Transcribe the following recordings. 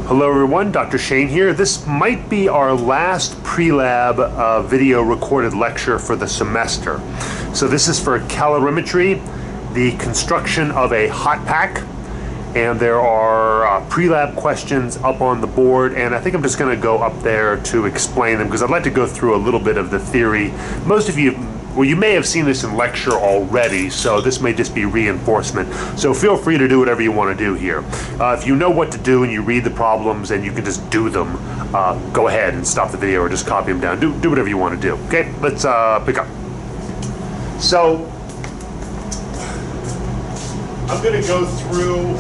Hello everyone, Dr. Shane here. This might be our last pre-lab video recorded lecture for the semester. So this is for calorimetry, the construction of a hot pack, and there are pre-lab questions up on the board, and I think I'm just going to go up there to explain them because I'd like to go through a little bit of the theory. Most of you, well, you may have seen this in lecture already, so this may just be reinforcement. So feel free to do whatever you want to do here. If you know what to do and you read the problems and you can just do them, go ahead and stop the video or just copy them down. Do whatever you want to do. Okay, let's pick up. So I'm going to go through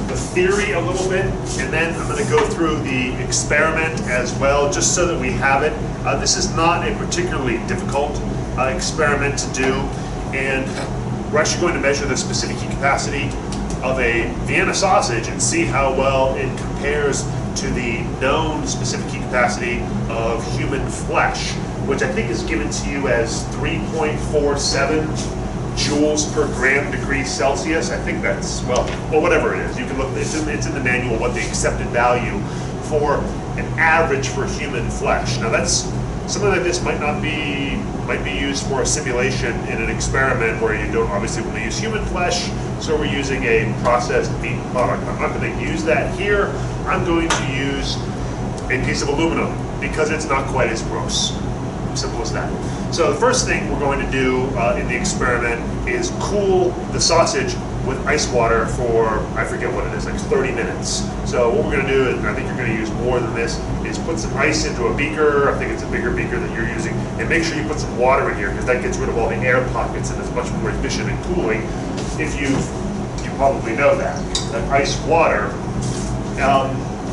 the theory a little bit, and then I'm going to go through the experiment as well, just so that we have it. This is not a particularly difficult experiment to do, and we're actually going to measure the specific heat capacity of a Vienna sausage and see how well it compares to the known specific heat capacity of human flesh, which I think is given to you as 3.47 joules per gram degree Celsius. I think that's, well, whatever it is. You can look, it's in the manual what the accepted value for an average for human flesh. Now that's, something like this might be used for a simulation in an experiment where you don't obviously want to use human flesh, so we're using a processed meat product. I'm not going to use that here. I'm going to use a piece of aluminum because it's not quite as gross. Simple as that. So the first thing we're going to do in the experiment is cool the sausage with ice water for, I forget what it is, like 30 minutes. So what we're going to do, and I think you're going to use more than this, is put some ice into a beaker. I think it's a bigger beaker that you're using, and make sure you put some water in here because that gets rid of all the air pockets and is much more efficient in cooling. If you probably know that ice water.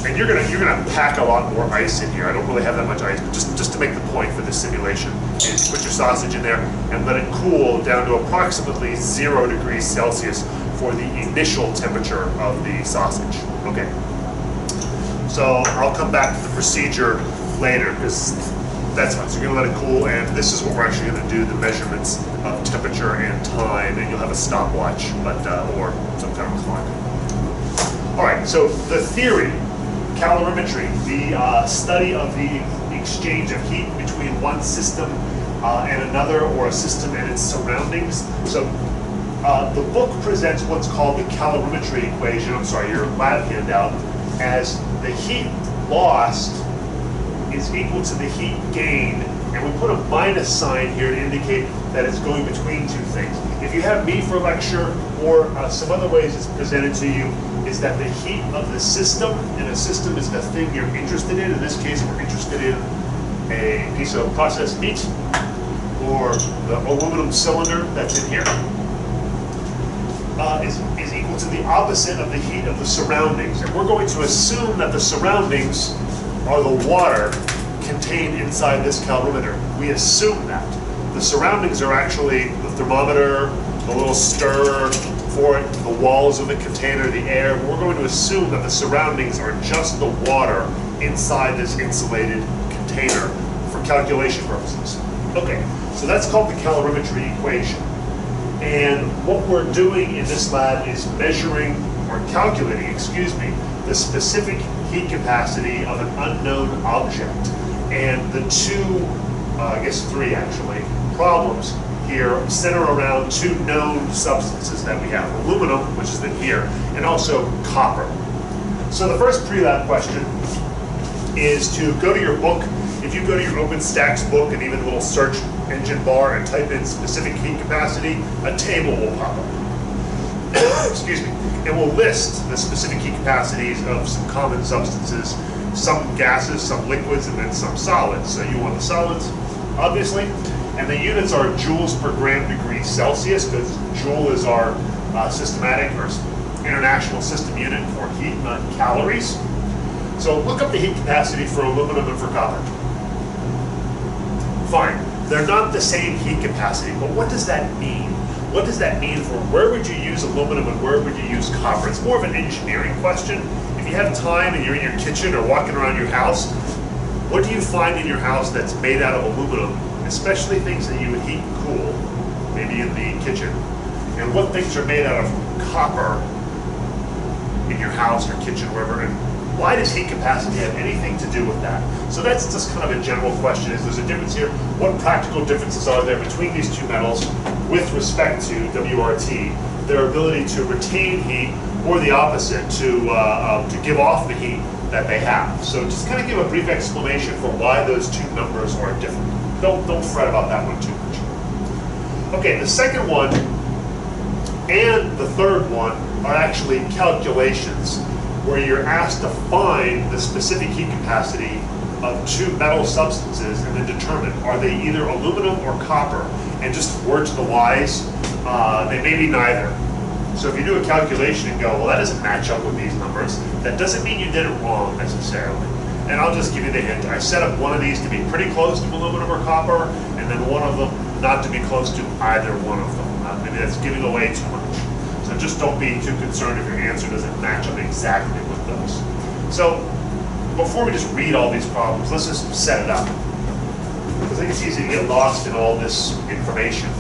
And you're gonna pack a lot more ice in here. I don't really have that much ice, but just to make the point for this simulation, is put your sausage in there and let it cool down to approximately 0 degrees Celsius for the initial temperature of the sausage. Okay. So I'll come back to the procedure later because that's fine. So you're gonna let it cool, and this is what we're actually gonna do, the measurements of temperature and time, and you'll have a stopwatch, but or some kind of clock. All right. So the theory. Calorimetry, the study of the exchange of heat between one system and another, or a system and its surroundings. So the book presents what's called the calorimetry equation, your lab handout, as the heat lost is equal to the heat gained, and we put a minus sign here to indicate that it's going between two things. If you have me for a lecture, or some other ways it's presented to you, is that the heat of the system, and a system is the thing you're interested in. In this case, we're interested in a piece of processed meat, or the aluminum cylinder that's in here, is equal to the opposite of the heat of the surroundings. And we're going to assume that the surroundings are the water contained inside this calorimeter. We assume that. The surroundings are actually the thermometer, the little stirrer for it, the walls of the container, the air. We're going to assume that the surroundings are just the water inside this insulated container for calculation purposes. Okay, so that's called the calorimetry equation. And what we're doing in this lab is measuring, or calculating, the specific heat capacity of an unknown object. And the two, I guess three actually, problems here center around two known substances that we have: aluminum, which is in here, and also copper. So the first pre-lab question is to go to your book. If you go to your OpenStax book and even a little search engine bar and type in specific heat capacity, a table will pop up. Excuse me. And will list the specific heat capacities of some common substances, some gases, some liquids, and then some solids. So you want the solids, obviously. And the units are joules per gram degree Celsius, because joule is our systematic or international system unit for heat, not calories. So look up the heat capacity for aluminum and for copper. Fine, they're not the same heat capacity, but what does that mean? What does that mean for where would you use aluminum and where would you use copper? It's more of an engineering question. If you have time and you're in your kitchen or walking around your house, what do you find in your house that's made out of aluminum? Especially things that you would heat and cool, maybe in the kitchen. And what things are made out of copper in your house, your kitchen, wherever, and why does heat capacity have anything to do with that? So that's just kind of a general question. Is there's a difference here? What practical differences are there between these two metals with respect to WRT, their ability to retain heat, or the opposite, to give off the heat that they have? So just kind of give a brief explanation for why those two numbers are different. Don't fret about that one too much. Okay, the second one and the third one are actually calculations where you're asked to find the specific heat capacity of two metal substances and then determine, are they either aluminum or copper? And just word to the wise, they may be neither. So if you do a calculation and go, well, that doesn't match up with these numbers, that doesn't mean you did it wrong necessarily. And I'll just give you the hint. I set up one of these to be pretty close to aluminum or copper, and then one of them not to be close to either one of them. Maybe that's giving away too much. So just don't be too concerned if your answer doesn't match up exactly with those. So before we just read all these problems, let's just set it up. Because I think it's easy to get lost in all this information.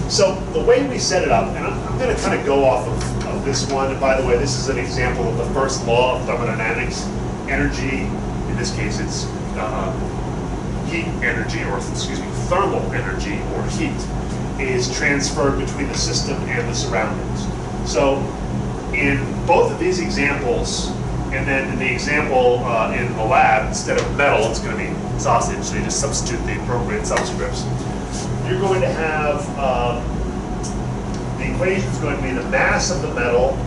So the way we set it up, and I'm going to kind of go off of this one. And by the way, this is an example of the first law of thermodynamics. Energy, in this case it's heat energy, or excuse me, thermal energy or heat, is transferred between the system and the surroundings. So in both of these examples, and then in the example in the lab, instead of metal, it's going to be sausage, so you just substitute the appropriate subscripts. You're going to have, the equation is going to be the mass of the metal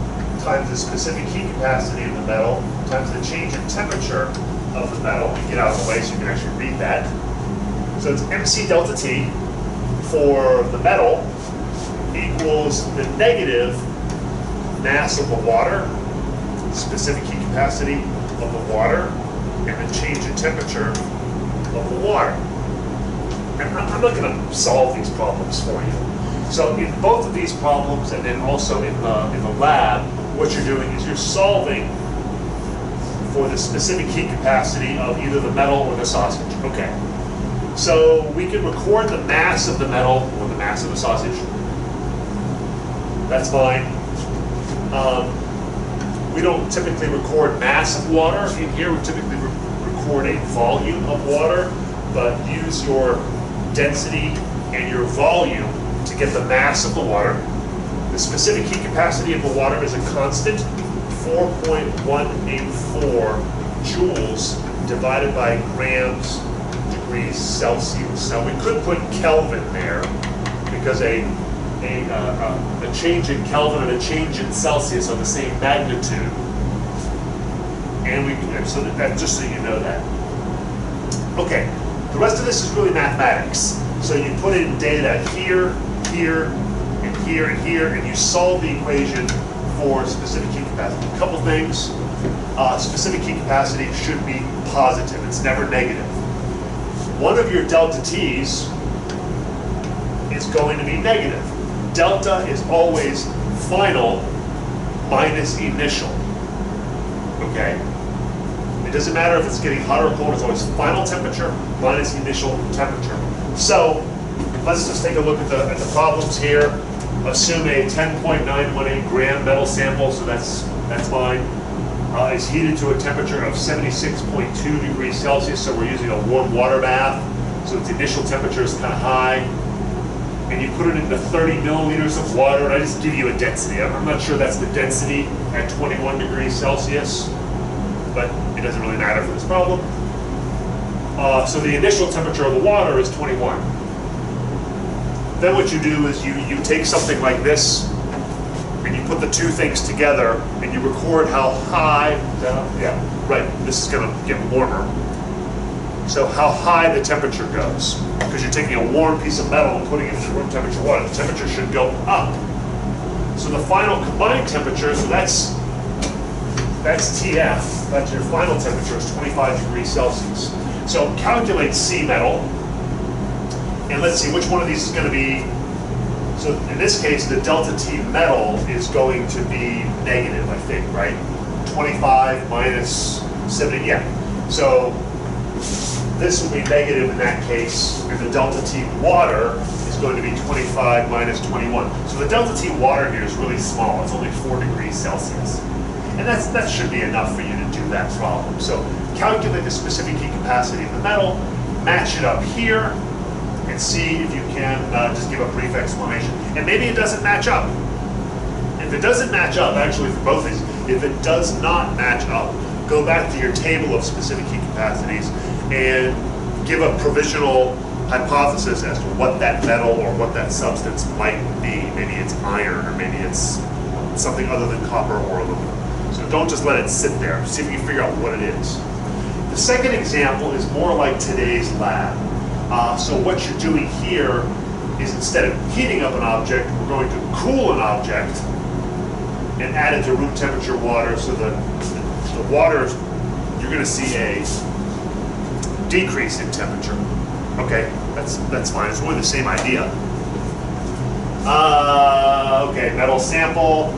times the specific heat capacity of the metal times the change in temperature of the metal. Get out of the way so you can actually read that. So it's MC delta T for the metal equals the negative mass of the water, specific heat capacity of the water, and the change in temperature of the water. And I'm not going to solve these problems for you. So in both of these problems, and then also in the lab, what you're doing is you're solving for the specific heat capacity of either the metal or the sausage. Okay. So we can record the mass of the metal or the mass of the sausage. That's fine. We don't typically record mass of water. In here, we typically record a volume of water, but use your density and your volume to get the mass of the water. The specific heat capacity of the water is a constant, 4.184 joules divided by grams degrees Celsius. Now we could put Kelvin there because a change in Kelvin and a change in Celsius are the same magnitude. And so that just so you know that. Okay, the rest of this is really mathematics. So you put in data here, here, and here, and here, and you solve the equation for specific heat capacity. A couple things. Specific heat capacity should be positive. It's never negative. One of your delta T's is going to be negative. Delta is always final minus initial. Okay? It doesn't matter if it's getting hot or cold, it's always final temperature minus initial temperature. So let's just take a look at the problems here. Assume a 10.918 gram metal sample, so that's fine. It's heated to a temperature of 76.2 degrees Celsius, so we're using a warm water bath, so its initial temperature is kind of high. And you put it into 30 milliliters of water, and I just give you a density. I'm not sure that's the density at 21 degrees Celsius, but it doesn't really matter for this problem. So the initial temperature of the water is 21. Then what you do is you take something like this, and you put the two things together, and you record how high, this is going to get warmer. So how high the temperature goes, because you're taking a warm piece of metal and putting it into room temperature water. The temperature should go up. So the final combined temperature, so that's TF, that's your final temperature, is 25 degrees Celsius. So calculate C metal, and let's see which one of these is going to be. So in this case, the delta T metal is going to be negative, I think, right? 25 minus 70, yeah. So this will be negative in that case, and the delta T water is going to be 25 minus 21. So the delta T water here is really small. It's only 4 degrees Celsius. And that should be enough for you to do that problem. So calculate the specific heat capacity of the metal, match it up here, and see if you can just give a brief explanation. And maybe it doesn't match up. If it doesn't match up, actually for both these, if it does not match up, go back to your table of specific heat capacities and give a provisional hypothesis as to what that metal or what that substance might be. Maybe it's iron, or maybe it's something other than copper or aluminum. So don't just let it sit there. See if you can figure out what it is. The second example is more like today's lab. So what you're doing here is, instead of heating up an object, we're going to cool an object and add it to room temperature water, so that the water, you're going to see a decrease in temperature. Okay, that's fine. It's really the same idea. Okay, metal sample.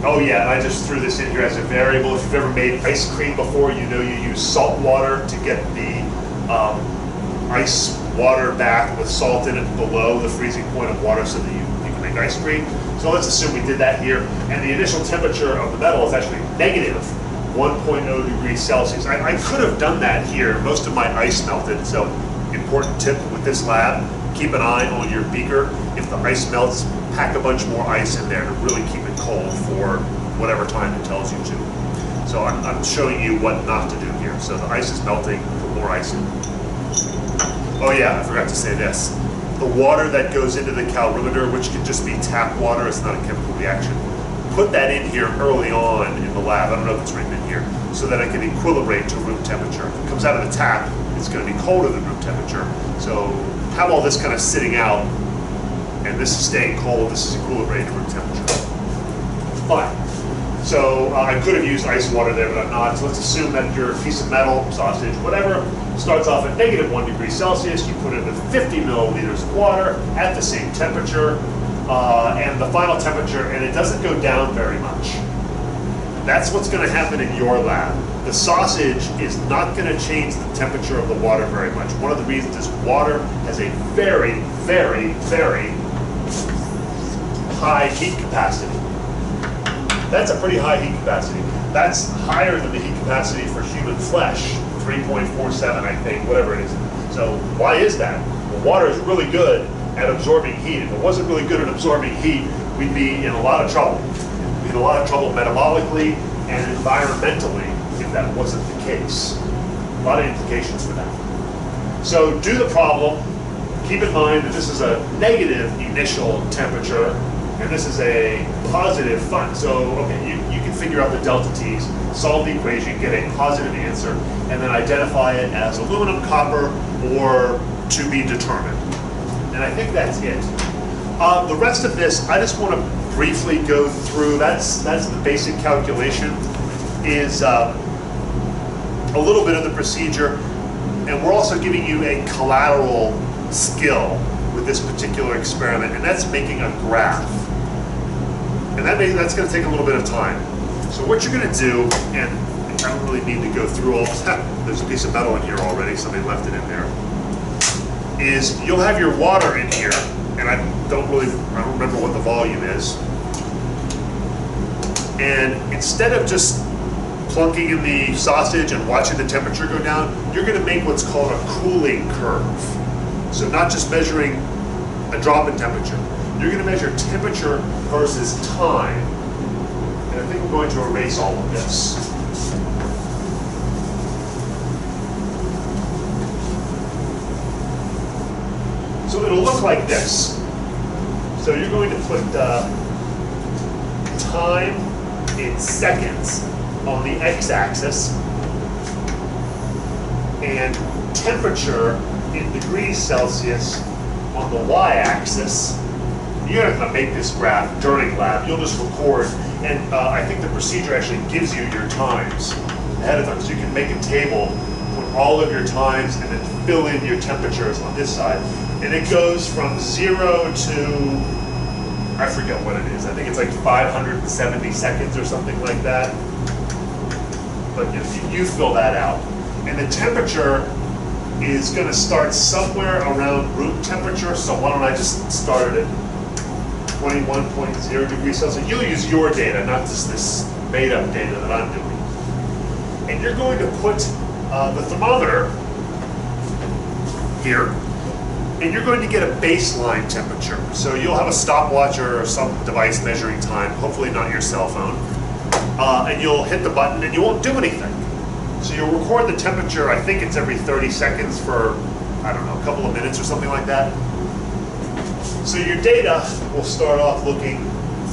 Oh yeah, I just threw this in here as a variable. If you've ever made ice cream before, you know you use salt water to get the ice water bath with salt in it below the freezing point of water so that you can make ice cream. So let's assume we did that here. And the initial temperature of the metal is actually negative 1.0 degrees Celsius. I could have done that here. Most of my ice melted. So important tip with this lab, keep an eye on your beaker. If the ice melts, pack a bunch more ice in there to really keep it cold for whatever time it tells you to. So I'm showing you what not to do here. So the ice is melting, put more ice in. Oh yeah, I forgot to say this. The water that goes into the calorimeter, which can just be tap water, it's not a chemical reaction, put that in here early on in the lab. I don't know if it's written in here, so that it can equilibrate to room temperature. If it comes out of the tap, it's going to be colder than room temperature. So have all this kind of sitting out, and this is staying cold, this is equilibrating to room temperature. Fine. So I could have used ice water there, but I'm not. So let's assume that your piece of metal, sausage, whatever, starts off at negative 1 degree Celsius. You put it in 50 milliliters of water at the same temperature, and the final temperature, and it doesn't go down very much. That's what's going to happen in your lab. The sausage is not going to change the temperature of the water very much. One of the reasons is water has a very, very, very high heat capacity. That's a pretty high heat capacity. That's higher than the heat capacity for human flesh, 3.47, I think, whatever it is. So why is that? Well, water is really good at absorbing heat. If it wasn't really good at absorbing heat, we'd be in a lot of trouble. We'd be in a lot of trouble metabolically and environmentally if that wasn't the case. A lot of implications for that. So do the problem. Keep in mind that this is a negative initial temperature, and this is a positive fun. So, okay, you can figure out the delta T's, solve the equation, get a positive answer, and then identify it as aluminum, copper, or to be determined. And I think that's it. The rest of this, I just want to briefly go through. That's the basic calculation, is a little bit of the procedure, and we're also giving you a collateral skill with this particular experiment, and that's making a graph. And that's going to take a little bit of time. So what you're going to do, and I don't really need to go through all this, there's a piece of metal in here already, somebody left it in there, is you'll have your water in here, and I don't remember what the volume is. And instead of just plunking in the sausage and watching the temperature go down, you're going to make what's called a cooling curve. So not just measuring a drop in temperature. You're going to measure temperature versus time. And I think we're going to erase all of this. So it'll look like this. So you're going to put time in seconds on the x-axis and temperature in degrees Celsius on the y-axis. You're not going to make this graph during lab. You'll just record, and I think the procedure actually gives you your times ahead of time. So you can make a table, put all of your times, and then fill in your temperatures on this side. And it goes from 0 to, I forget what it is. I think it's like 570 seconds or something like that. But you fill that out. And the temperature is going to start somewhere around room temperature. So why don't I just start it at 21.0 degrees Celsius. You'll use your data, not just this made-up data that I'm doing. And you're going to put the thermometer here, and you're going to get a baseline temperature. So you'll have a stopwatch or some device measuring time, hopefully not your cell phone, and you'll hit the button and you won't do anything. So you'll record the temperature, I think it's every 30 seconds for, I don't know, a couple of minutes or something like that. So your data will start off looking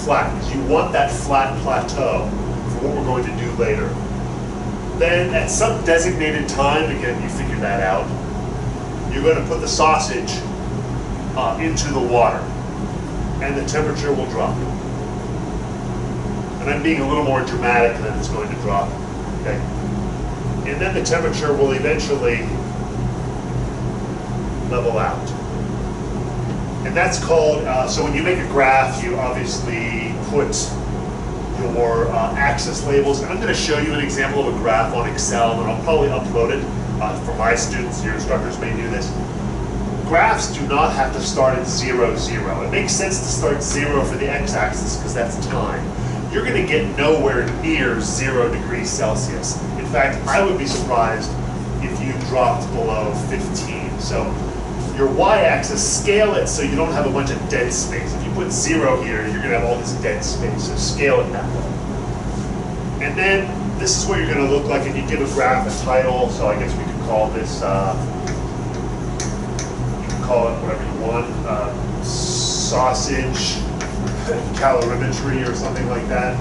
flat, because you want that flat plateau for what we're going to do later. Then at some designated time, again, you figure that out, you're going to put the sausage into the water, and the temperature will drop. And I'm being a little more dramatic than it's going to drop, okay? And then the temperature will eventually level out. And that's called, so when you make a graph, you obviously put your axis labels. And I'm going to show you an example of a graph on Excel, and I'll probably upload it for my students. Your instructors may do this. Graphs do not have to start at 0, 0. It makes sense to start 0 for the x-axis because that's time. You're going to get nowhere near 0 degrees Celsius. In fact, I would be surprised if you dropped below 15. So your y-axis, scale it so you don't have a bunch of dead space. If you put 0 here, you're going to have all this dead space, so scale it that way. And then this is what you're going to look like, and you give a graph a title, so I guess we could call this, you can call it whatever you want, sausage calorimetry or something like that.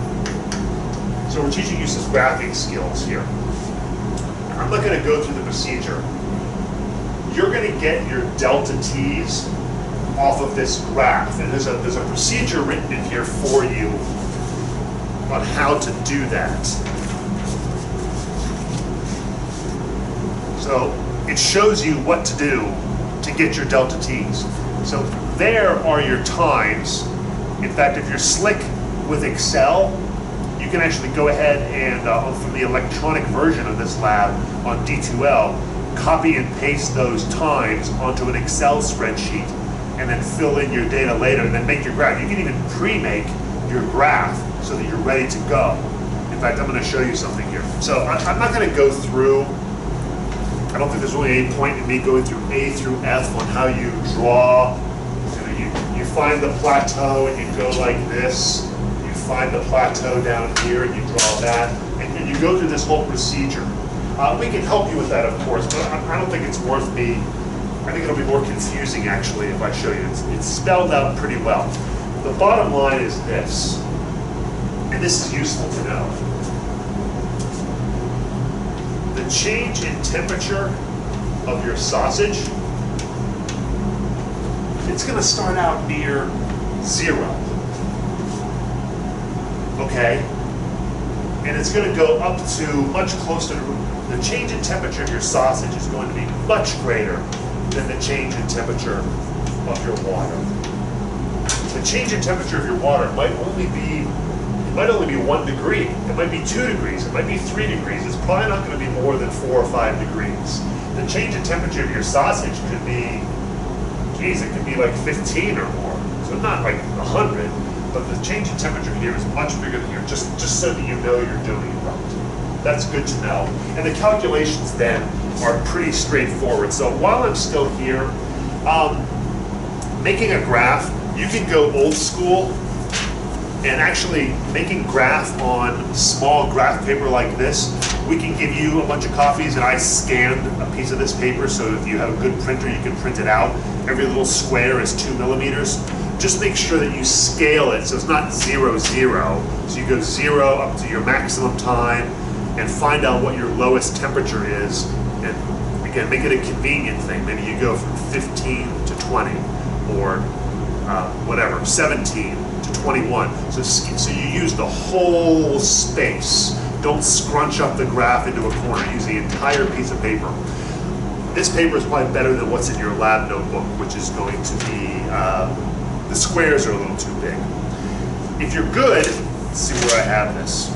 So we're teaching you some graphing skills here. I'm not going to go through the procedure. You're going to get your delta t's off of this graph, and there's a procedure written in here for you on how to do that. So it shows you what to do to get your delta t's. So there are your times. In fact, if you're slick with Excel, you can actually go ahead and, from the electronic version of this lab on D2L, copy and paste those times onto an Excel spreadsheet and then fill in your data later and then make your graph. You can even pre-make your graph so that you're ready to go. In fact, I'm going to show you something here. So I'm not going to go through, I don't think there's really any point in me going through A through F on how you draw. You find the plateau and you go like this. You find the plateau down here and you draw that. And you go through this whole procedure. We can help you with that, of course, but I don't think it's worth me. I think it'll be more confusing, actually, if I show you. It's spelled out pretty well. The bottom line is this, and this is useful to know. The change in temperature of your sausage, it's going to start out near 0. Okay? And it's going to go up to much closer to, the change in temperature of your sausage is going to be much greater than the change in temperature of your water. The change in temperature of your water might only be 1 degree. It might be 2 degrees. It might be 3 degrees. It's probably not going to be more than 4 or 5 degrees. The change in temperature of your sausage could be, geez, it could be like 15 or more. So not like 100, but the change in temperature here is much bigger than here, just so that you know you're doing it right. That's good to know. And the calculations then are pretty straightforward. So while I'm still here, making a graph, you can go old school and actually making graph on small graph paper like this. We can give you a bunch of copies, and I scanned a piece of this paper, so if you have a good printer, you can print it out. Every little square is 2 millimeters. Just make sure that you scale it so it's not 0, 0. So you go 0 up to your maximum time and find out what your lowest temperature is. And again, make it a convenient thing. Maybe you go from 15 to 20 or whatever, 17 to 21. So you use the whole space. Don't scrunch up the graph into a corner. Use the entire piece of paper. This paper is probably better than what's in your lab notebook, which is going to be, the squares are a little too big. If you're good, let's see where I have this.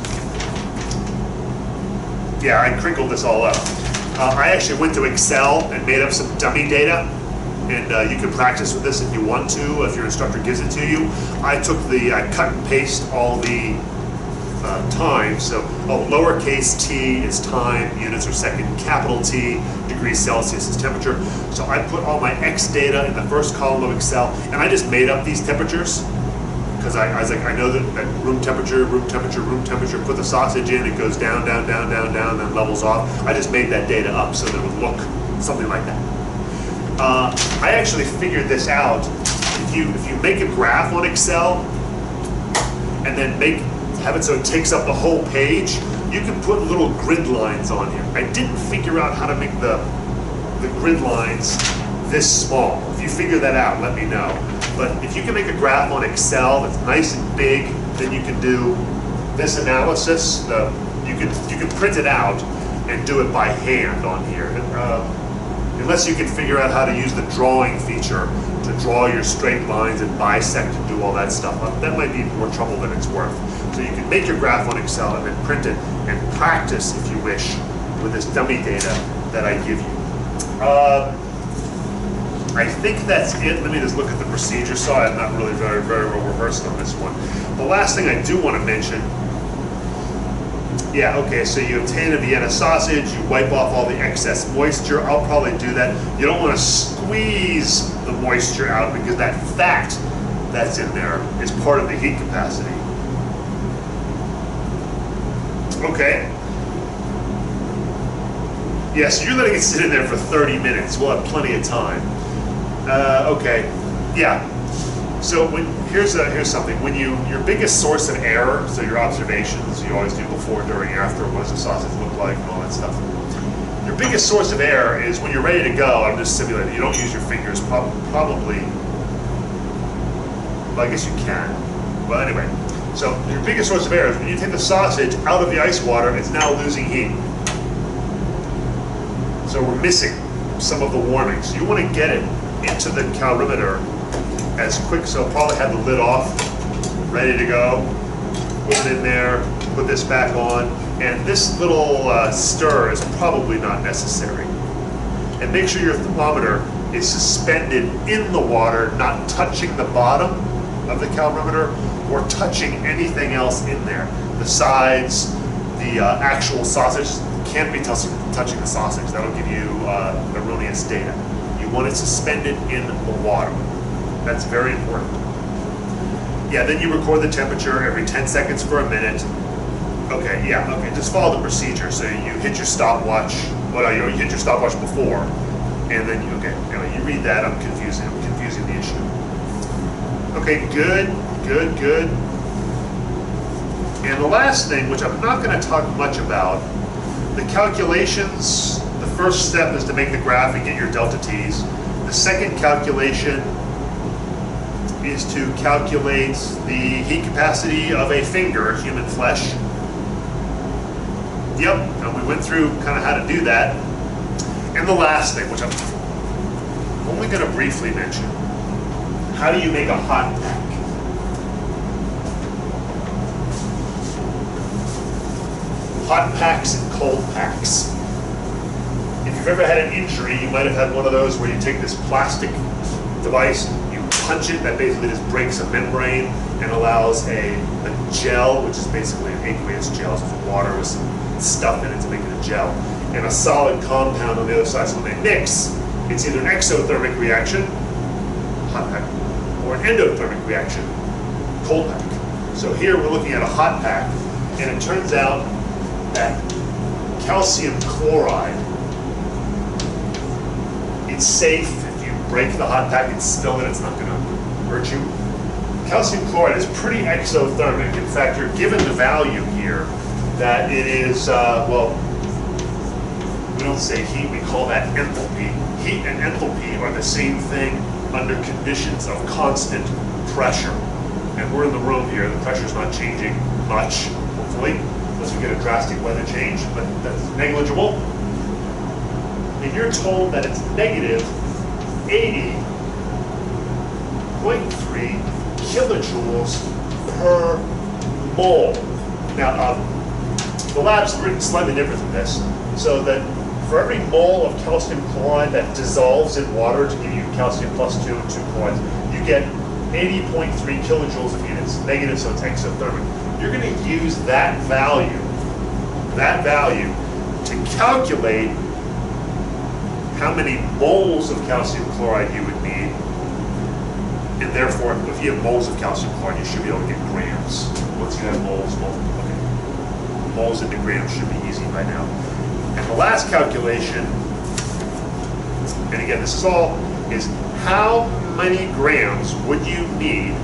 Yeah, I crinkled this all up. I actually went to Excel and made up some dummy data, and you can practice with this if you want to, if your instructor gives it to you. I cut and paste all the time, so lowercase t is time, units are second, capital T, degrees Celsius is temperature. So I put all my X data in the first column of Excel, and I just made up these temperatures, because I was like, I know that room temperature, put the sausage in, it goes down, down, down, down, down, then levels off. I just made that data up so that it would look something like that. I actually figured this out. If you make a graph on Excel, and then have it so it takes up the whole page, you can put little grid lines on here. I didn't figure out how to make the grid lines this small. If you figure that out, let me know. But if you can make a graph on Excel that's nice and big, then you can do this analysis. You can print it out and do it by hand on here. Unless you can figure out how to use the drawing feature to draw your straight lines and bisect and do all that stuff. That might be more trouble than it's worth. So you can make your graph on Excel and then print it and practice, if you wish, with this dummy data that I give you. I think that's it. Let me just look at the procedure. Sorry, I'm not really very well rehearsed on this one. The last thing I do want to mention, so you obtain a Vienna sausage, you wipe off all the excess moisture. I'll probably do that. You don't want to squeeze the moisture out because that fat that's in there is part of the heat capacity. Okay. Yeah, so you're letting it sit in there for 30 minutes. We'll have plenty of time. Okay. Yeah. So here's something. When your biggest source of error, so your observations, you always do before, during, after, what does the sausage look like, and all that stuff. Your biggest source of error is when you're ready to go. I'm just simulating. You don't use your fingers, probably. Well, I guess you can. Well, anyway. So your biggest source of error is when you take the sausage out of the ice water, it's now losing heat. So we're missing some of the warming. So you want to get it into the calorimeter as quick, so I'll probably have the lid off, ready to go, put it in there, put this back on, and this little stir is probably not necessary. And make sure your thermometer is suspended in the water, not touching the bottom of the calorimeter or touching anything else in there. The sides, the actual sausage, can't be touching the sausage. That'll give you erroneous data. You want it suspended in the water. That's very important. Yeah, then you record the temperature every 10 seconds for a minute. Okay, yeah, okay, just follow the procedure. So you hit your stopwatch, you hit your stopwatch before, and then anyway, you read that, I'm confusing the issue. Okay, good. And the last thing, which I'm not going to talk much about, the calculations. The first step is to make the graph and get your delta T's. The second calculation is to calculate the heat capacity of a finger, human flesh. Yep, and we went through kind of how to do that. And the last thing, which I'm only going to briefly mention, how do you make a hot pack? Hot packs and cold packs. If you've ever had an injury, you might have had one of those where you take this plastic device, you punch it, that basically just breaks a membrane and allows a gel, which is basically an aqueous gel, so it's water with some stuff in it to make it a gel, and a solid compound on the other side. So when they mix, it's either an exothermic reaction, hot pack, or an endothermic reaction, cold pack. So here we're looking at a hot pack, and it turns out that calcium chloride, it's safe. If you break the hot pack and spill it, it's not going to hurt you. Calcium chloride is pretty exothermic. In fact, you're given the value here that it is, we don't say heat, we call that enthalpy. Heat and enthalpy are the same thing under conditions of constant pressure. And we're in the room here, the pressure's not changing much, hopefully, unless we get a drastic weather change, but that's negligible. And you're told that it's negative 80.3 kilojoules per mole. Now, the lab's written slightly different than this, so that for every mole of calcium chloride that dissolves in water to give you calcium plus 2 and 2 chlorides, you get 80.3 kilojoules of heat. It's negative, so it's exothermic. You're going to use that value to calculate how many moles of calcium chloride you would need. And therefore, if you have moles of calcium chloride, you should be able to get grams. Once you have moles, okay. Moles into grams should be easy by now. And the last calculation, and again, this is how many grams would you need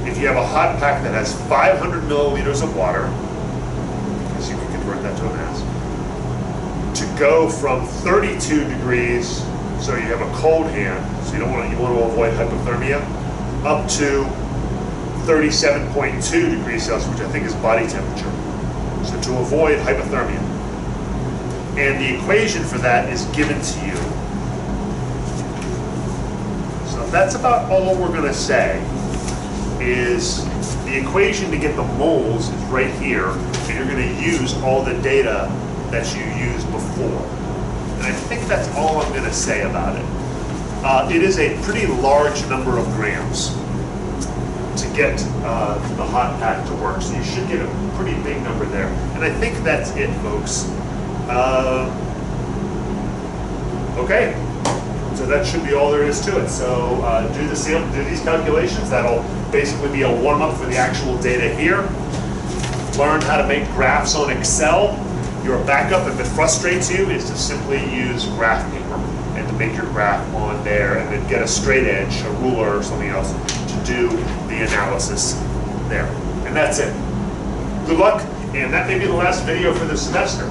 if you have a hot pack that has 500 milliliters of water, because you can convert that to a mass, to go from 32 degrees, so you have a cold hand, so you want to avoid hypothermia, up to 37.2 degrees Celsius, which I think is body temperature. So to avoid hypothermia. And the equation for that is given to you. So that's about all we're going to say. Is the equation to get the moles is right here, and you're going to use all the data that you used before. And I think that's all I'm going to say about it. It is a pretty large number of grams to get the hot pack to work, so you should get a pretty big number there. And I think that's it, folks. Okay, so that should be all there is to it. So do these calculations. That'll basically be a warm-up for the actual data here. Learn how to make graphs on Excel. Your backup, if it frustrates you, is to simply use graph paper and to make your graph on there and then get a straight edge, a ruler or something else to do the analysis there. And that's it. Good luck, and that may be the last video for the semester.